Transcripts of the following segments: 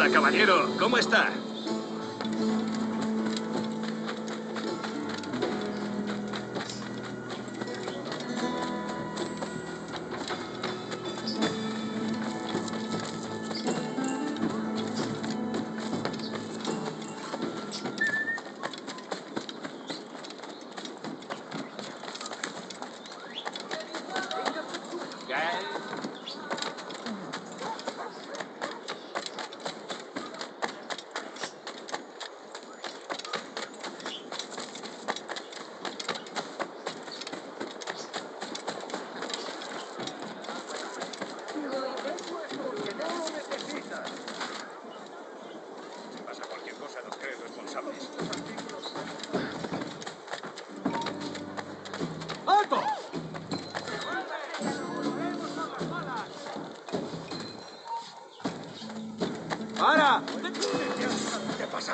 Hola, caballero. ¿Cómo está? ¡Para! ¿Qué pasa?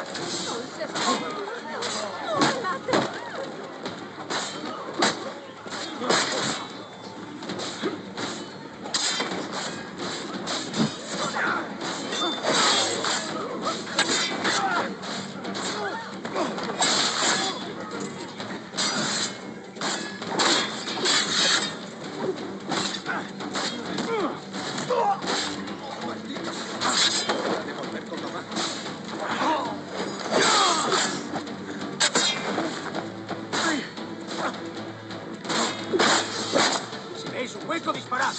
Si veis un hueco, disparad.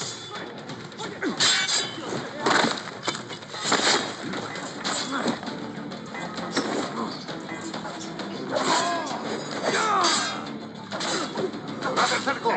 ¡Cerrad el cerco!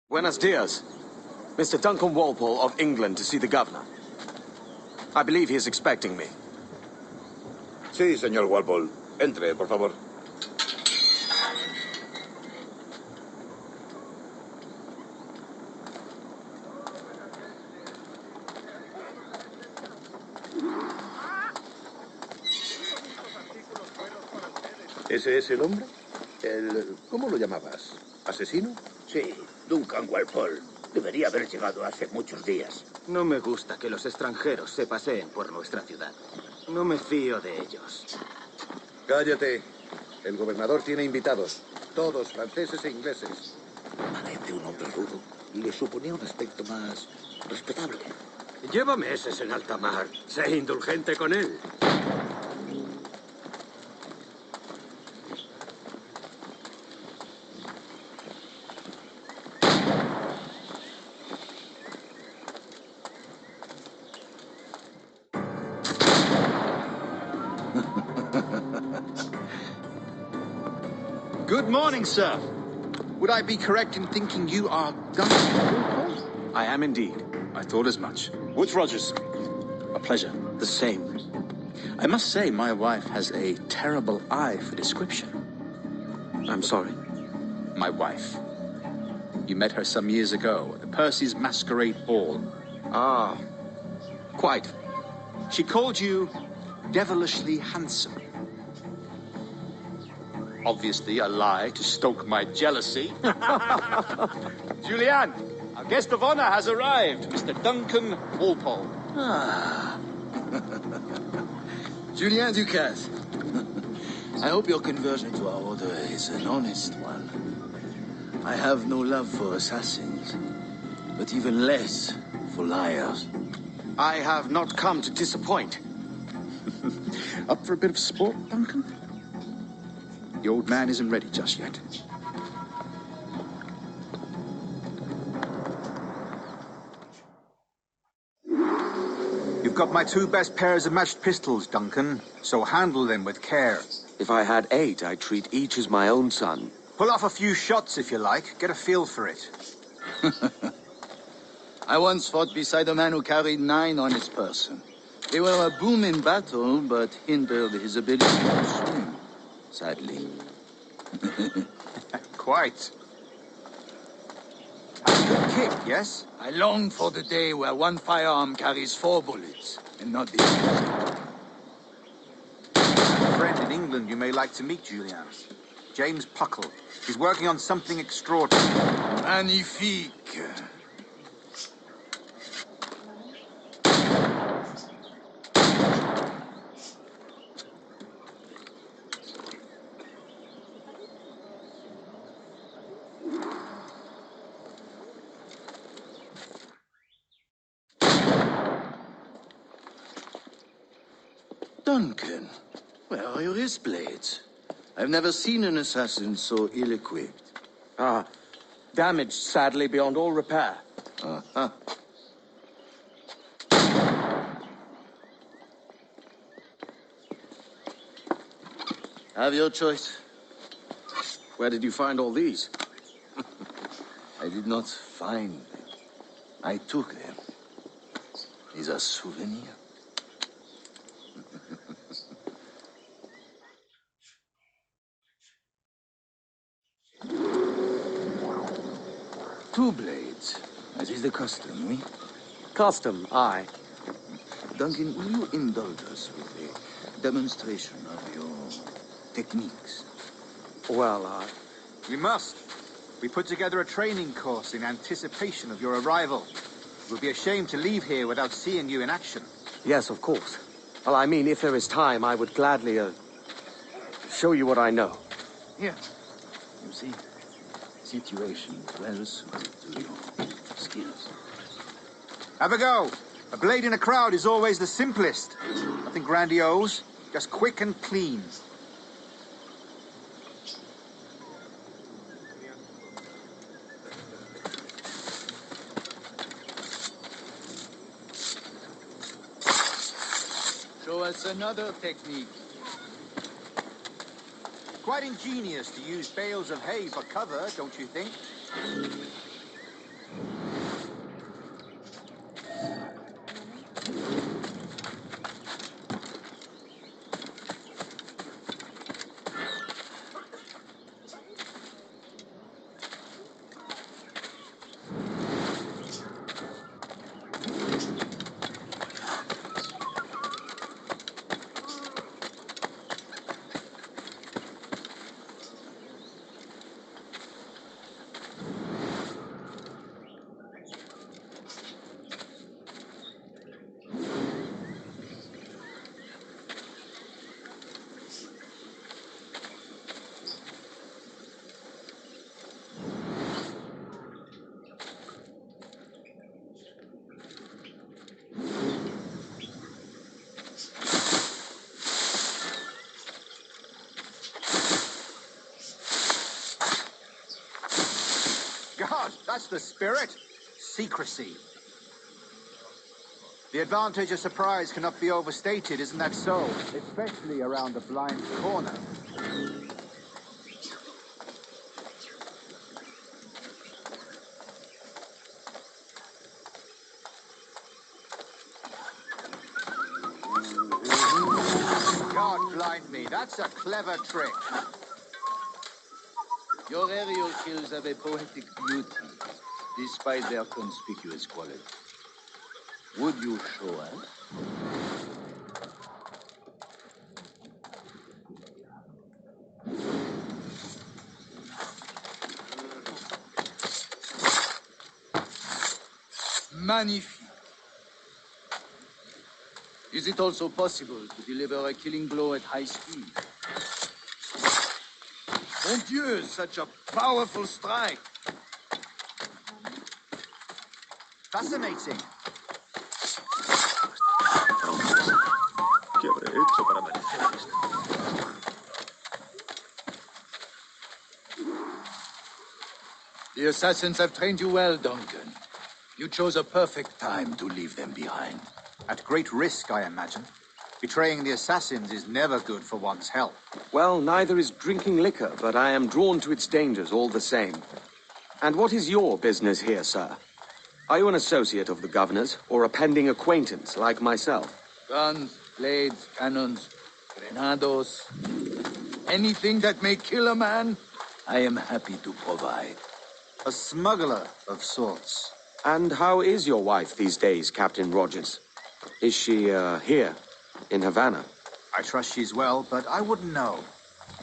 Buenos dias. Mr. Duncan Walpole of England to see the governor. I believe he is expecting me. Sí, señor Walpole. Entre, por favor. ¿Ese es el hombre? ¿Cómo lo llamabas? ¿Asesino? Sí, Duncan Walpole. Debería haber llegado hace muchos días. No me gusta que los extranjeros se paseen por nuestra ciudad. No me fío de ellos. Cállate. El gobernador tiene invitados. Todos franceses e ingleses. Parece un hombre rudo. Le suponía un aspecto más respetable. Lleva meses en alta mar. Sé indulgente con él. Good morning, sir. Would I be correct in thinking you are Duncan? I am indeed. I thought as much. Woods Rogers. A pleasure. The same. I must say my wife has a terrible eye for description. I'm sorry. My wife. You met her some years ago at the Percy's Masquerade Ball. Ah, quite. She called you devilishly handsome. Obviously a lie to stoke my jealousy. Julianne, our guest of honor has arrived, Mr. Duncan Walpole. Ah. Julien Ducasse. I hope your conversion to our order is an honest one. I have no love for assassins, but even less for liars. I have not come to disappoint. Up for a bit of sport, Duncan? The old man isn't ready just yet. You've got my 2 best pairs of matched pistols, Duncan, so handle them with care. If I had 8, I'd treat each as my own son. Pull off a few shots if you like. Get a feel for it. I once fought beside a man who carried 9 on his person. They were a boom in battle, but hindered his ability to swim, sadly. Quite. A good kick, yes? I long for the day where one firearm carries 4 bullets, and not the other. A friend in England you may like to meet, Julian. James Puckle. He's working on something extraordinary. Magnifique. Duncan, where are your wrist blades? I've never seen an assassin so ill-equipped. Ah, damaged sadly beyond all repair. Uh-huh. Have your choice. Where did you find all these? I did not find them. I took them. These are souvenirs. Two blades, as is the custom, oui? Custom, aye. Duncan, will you indulge us with a demonstration of your techniques? Well, We must. We put together a training course in anticipation of your arrival. It would be a shame to leave here without seeing you in action. yes, of course. Well, I mean, if there is time, I would gladly, show you what I know. Here. You see, situations well suited to your skills. Have a go. A blade in a crowd is always the simplest. Nothing grandiose, just quick and clean. Show us another technique. Quite ingenious to use bales of hay for cover, don't you think? God, that's the spirit. Secrecy. The advantage of surprise cannot be overstated, isn't that so? Especially around the blind corner. God blind me, that's a clever trick. Your aerial kills have a poetic beauty, despite their conspicuous quality. Would you show us? Magnifique. Is it also possible to deliver a killing blow at high speed? Mon Dieu, such a powerful strike. Fascinating. ¿Qué habré hecho para merecer esto? The assassins have trained you well, Duncan. You chose a perfect time to leave them behind. At great risk, I imagine. Betraying the Assassins is never good for one's health. Well, neither is drinking liquor, but I am drawn to its dangers all the same. And what is your business here, sir? Are you an associate of the governor's, or a pending acquaintance like myself? Guns, blades, cannons, grenados. Anything that may kill a man, I am happy to provide. A smuggler of sorts. And how is your wife these days, Captain Rogers? Is she, here, in Havana? I trust she's well, but I wouldn't know.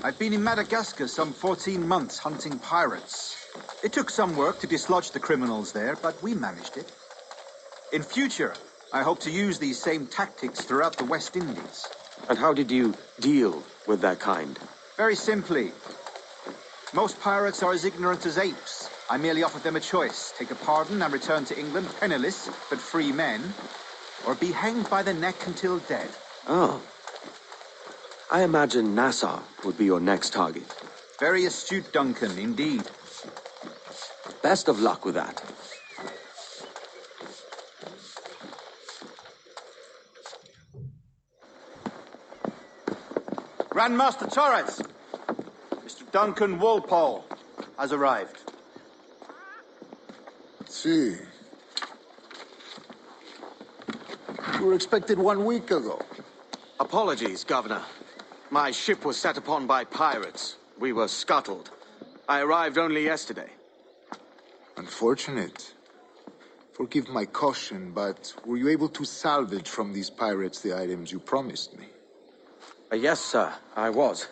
I've been in Madagascar some 14 months hunting pirates. It took some work to dislodge the criminals there, but we managed it. In future, I hope to use these same tactics throughout the West Indies. And how did you deal with that kind? Very simply. Most pirates are as ignorant as apes. I merely offered them a choice. Take a pardon and return to England penniless, but free men, or be hanged by the neck until dead. Oh. I imagine Nassau would be your next target. Very astute, Duncan, indeed. Best of luck with that. Grandmaster Torres! Mr. Duncan Walpole has arrived. See. You were expected 1 week ago. Apologies, Governor. My ship was set upon by pirates. We were scuttled. I arrived only yesterday. Unfortunate. Forgive my caution, but were you able to salvage from these pirates the items you promised me? Yes, sir, I was.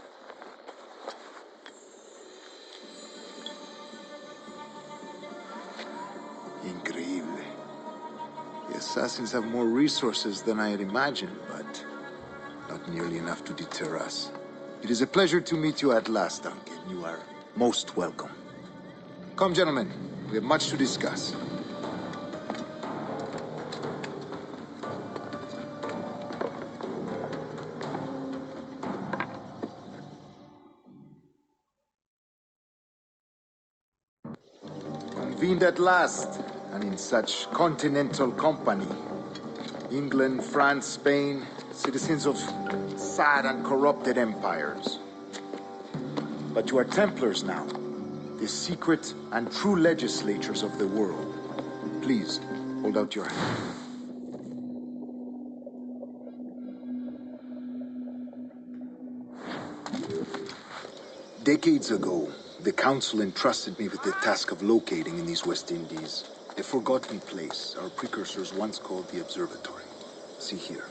Increíble. The Assassins have more resources than I had imagined, but not nearly enough to deter us. It is a pleasure to meet you at last, Duncan. You are most welcome. Come, gentlemen. We have much to discuss. Convened at last, and in such continental company. England, France, Spain, citizens of sad and corrupted empires. But you are Templars now, the secret and true legislators of the world. Please, hold out your hand. Decades ago, the Council entrusted me with the task of locating in these West Indies a forgotten place our precursors once called the Observatory. See here.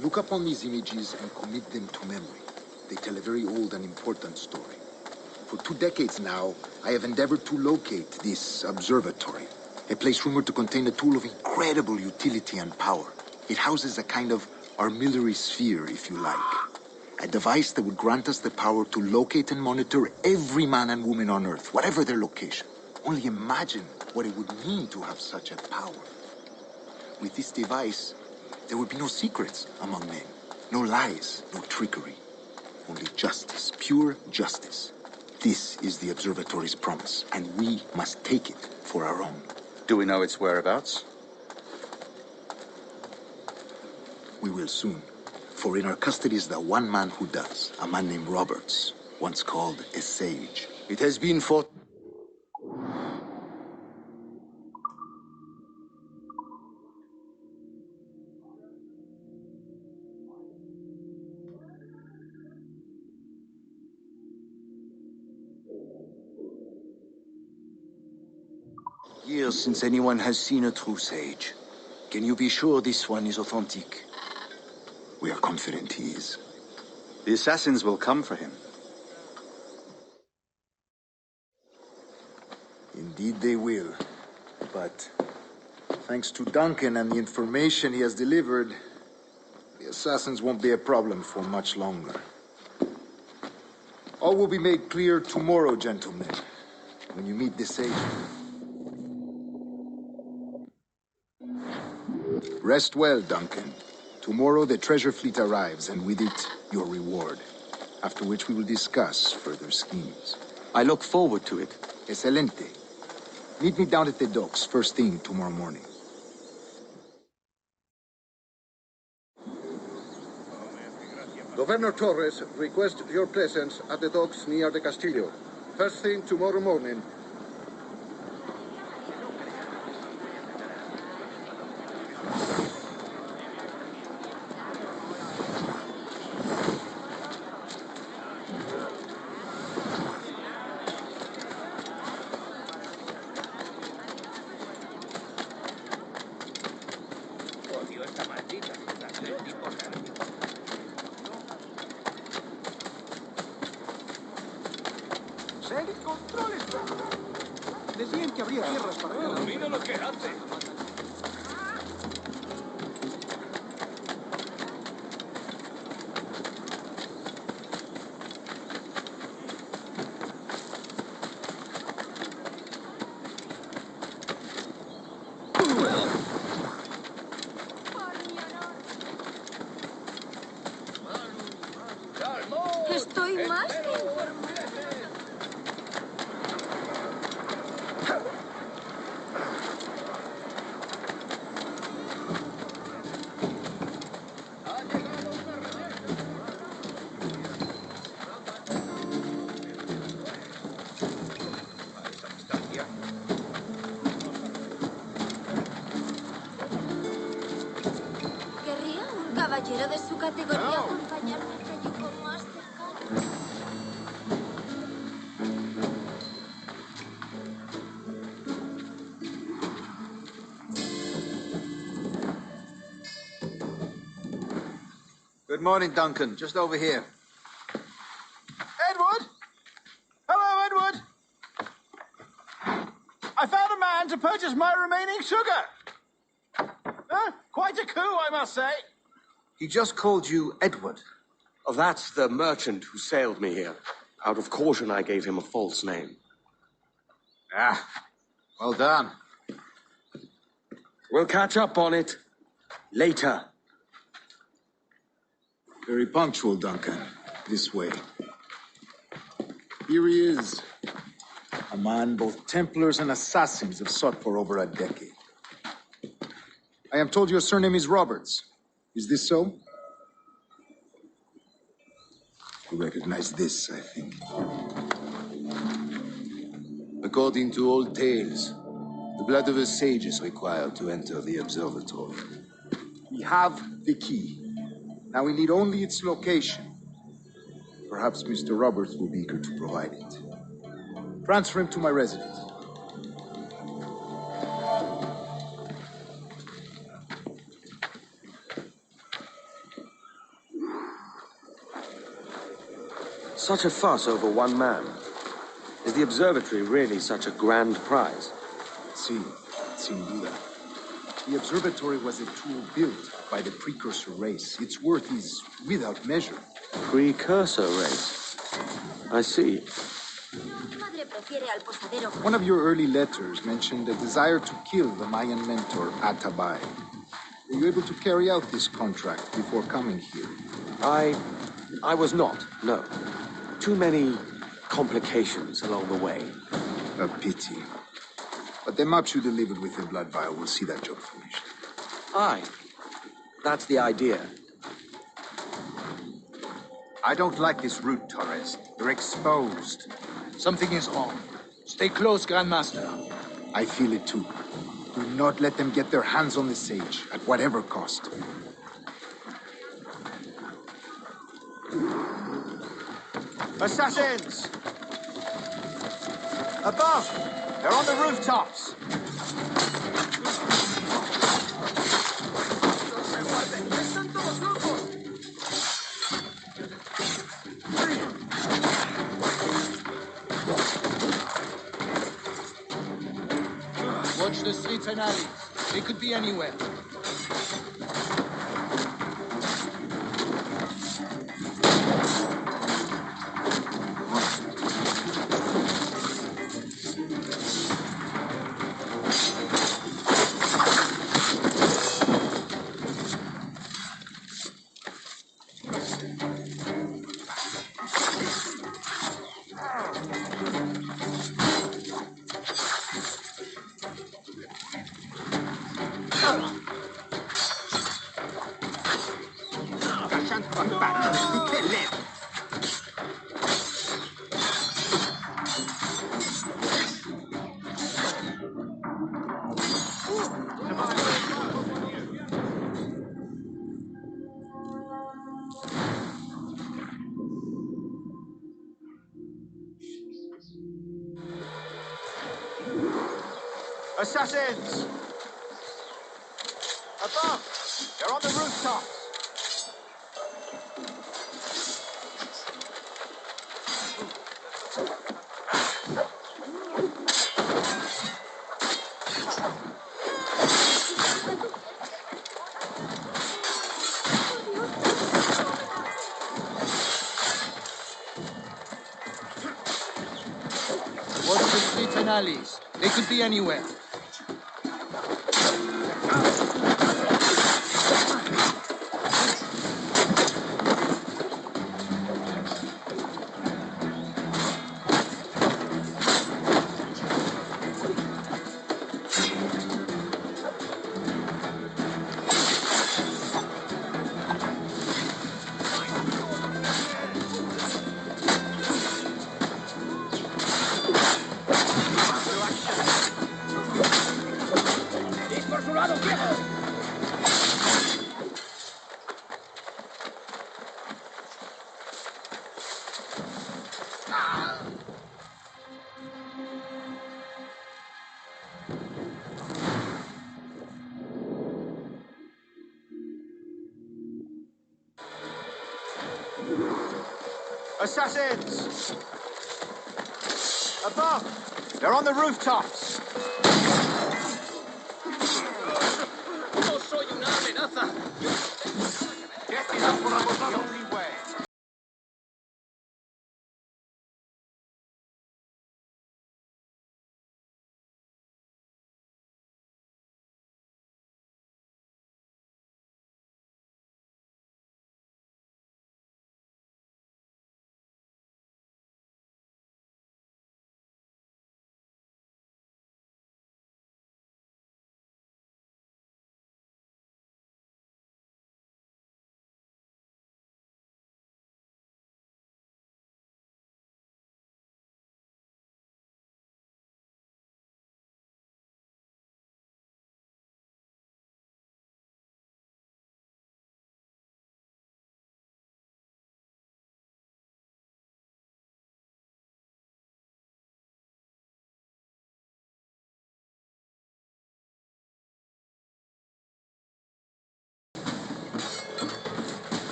Look upon these images and commit them to memory. They tell a very old and important story. For 2 decades now, I have endeavored to locate this observatory, a place rumored to contain a tool of incredible utility and power. It houses a kind of armillary sphere, if you like. A device that would grant us the power to locate and monitor every man and woman on Earth, whatever their location. Only imagine what it would mean to have such a power. With this device, there would be no secrets among men, no lies, no trickery. Only justice, pure justice. This is the observatory's promise, and we must take it for our own. Do we know its whereabouts? We will soon. For in our custody is the one man who does, a man named Roberts, once called a sage. It has been for... years since anyone has seen a true sage. Can you be sure this one is authentic? We are confident he is. The Assassins will come for him. Indeed they will. But thanks to Duncan and the information he has delivered, the Assassins won't be a problem for much longer. All will be made clear tomorrow, gentlemen, when you meet the sage. Rest well, Duncan. Tomorrow the treasure fleet arrives, and with it, your reward. After which we will discuss further schemes. I look forward to it. Excelente. Meet me down at the docks first thing tomorrow morning. Governor Torres requests your presence at the docks near the Castillo. First thing tomorrow morning. Decían que habría tierras para cada uno. Mira lo que hace. Estoy más que informada. ¿Querría un caballero de su categoría acompañarme al callejón más cercano? Good morning, Duncan. Just over here. Edward? Hello, Edward. I found a man to purchase my remaining sugar. Quite a coup, I must say. He just called you Edward. Oh, that's the merchant who sailed me here. Out of caution, I gave him a false name. Ah, well done. We'll catch up on it later. Very punctual, Duncan. This way. Here he is. A man both Templars and Assassins have sought for over a decade. I am told your surname is Roberts. Is this so? You recognize this, I think. According to old tales, the blood of a sage is required to enter the observatory. We have the key. Now we need only its location. Perhaps Mr. Roberts will be eager to provide it. Transfer him to my residence. Such a fuss over one man. Is the observatory really such a grand prize? Sí, sin duda. The observatory was a tool built by the precursor race. Its worth is without measure. Precursor race. I see. One of your early letters mentioned a desire to kill the Mayan mentor, Atabay. Were you able to carry out this contract before coming here? I was not, no. Too many complications along the way. A pity. But the maps you delivered with the blood vial will see that job finished. Aye. That's the idea. I don't like this route, Torres. You're exposed. Something is wrong. Stay close, Grandmaster. I feel it too. Do not let them get their hands on the sage, at whatever cost. Assassins! Above! They're on the rooftops! Watch the streets and alleys. They could be anywhere. Assassins! Above! They're on the rooftops! Watch the streets and alleys. They could be anywhere. Assassins! Above! They're on the rooftops! ¡No soy una amenaza! Getting up for the only way.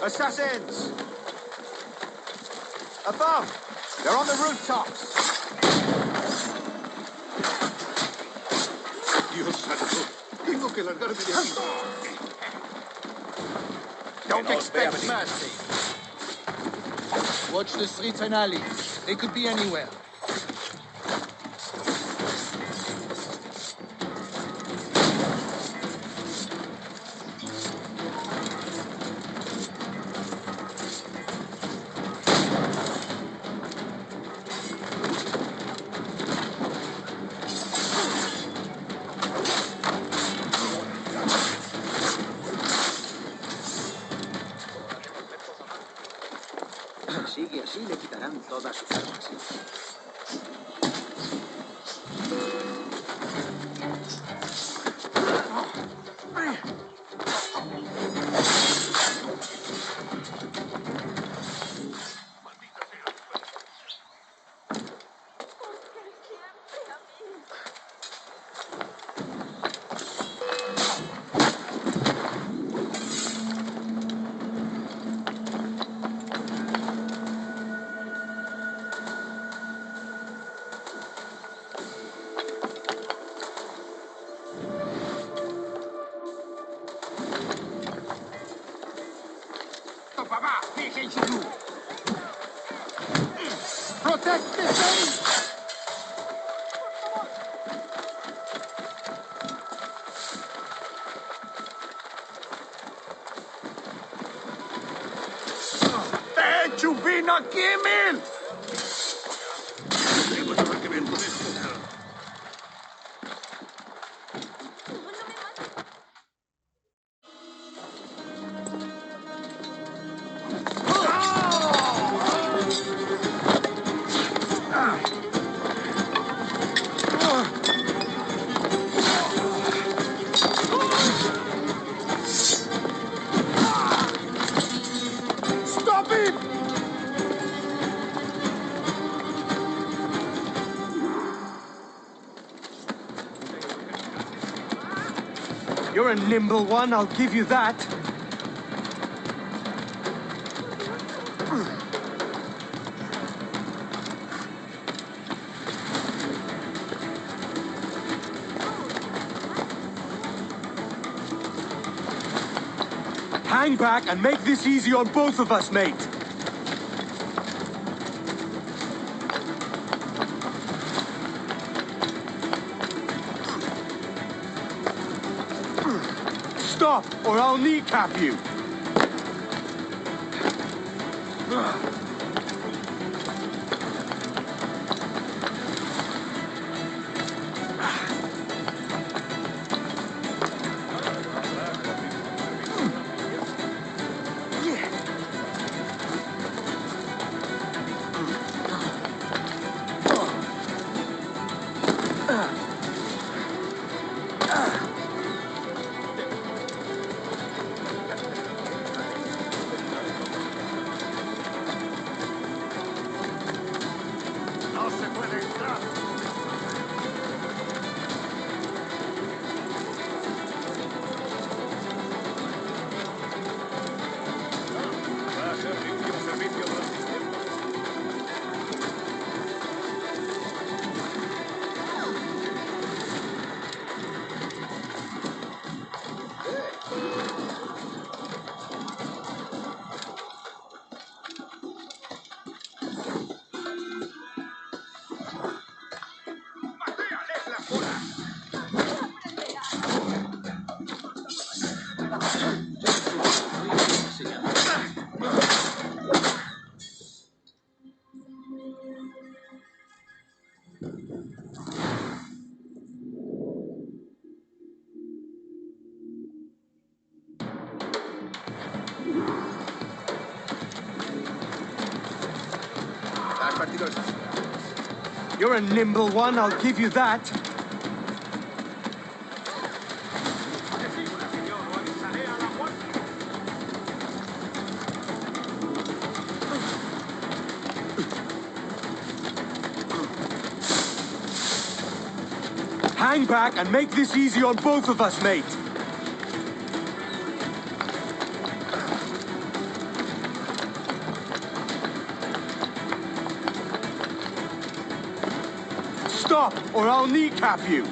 Assassins! Above! They're on the rooftops! Dios santo, tengo que largarme de aquí. Don't expect mercy. Watch the streets and alleys. They could be anywhere. Si sigue así, le quitarán todas sus armas. Protect the city! Chubina Kimmel! Tengo nada que ver con esto. You're a nimble one, I'll give you that. Hang back and make this easy on both of us, mate. Stop, or I'll kneecap you. You're a nimble one, I'll give you that. Hang back and make this easy on both of us, mate. Stop, or I'll kneecap you.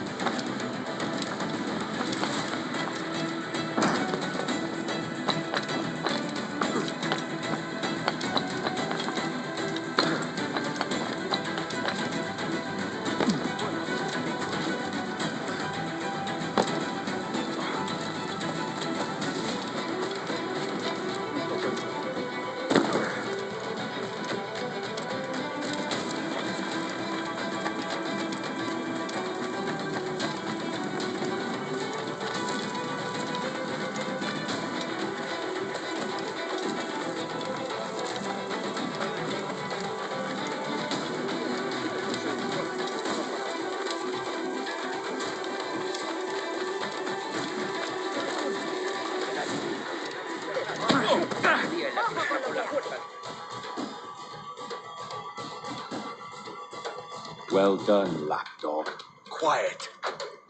Well done, lapdog. Quiet.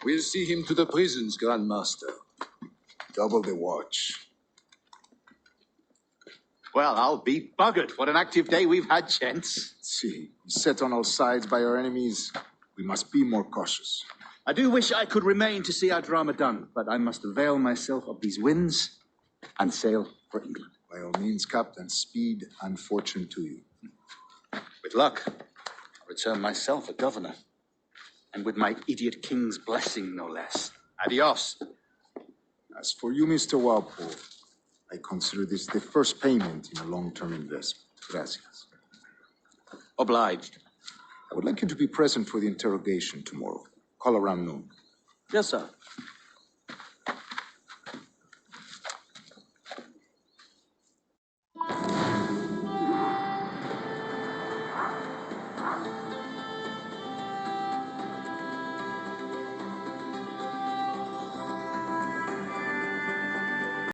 We'll see him to the prisons, Grandmaster. Double the watch. Well, I'll be buggered. What an active day we've had, gents. See, set on all sides by our enemies. We must be more cautious. I do wish I could remain to see our drama done, but I must avail myself of these winds and sail for England. By all means, Captain, speed and fortune to you. With luck, I'll return myself a governor. And with my idiot king's blessing, no less. Adios. As for you, Mr. Walpole, I consider this the first payment in a long-term investment. Gracias. Obliged. I would like you to be present for the interrogation tomorrow. Call around noon. Yes, sir.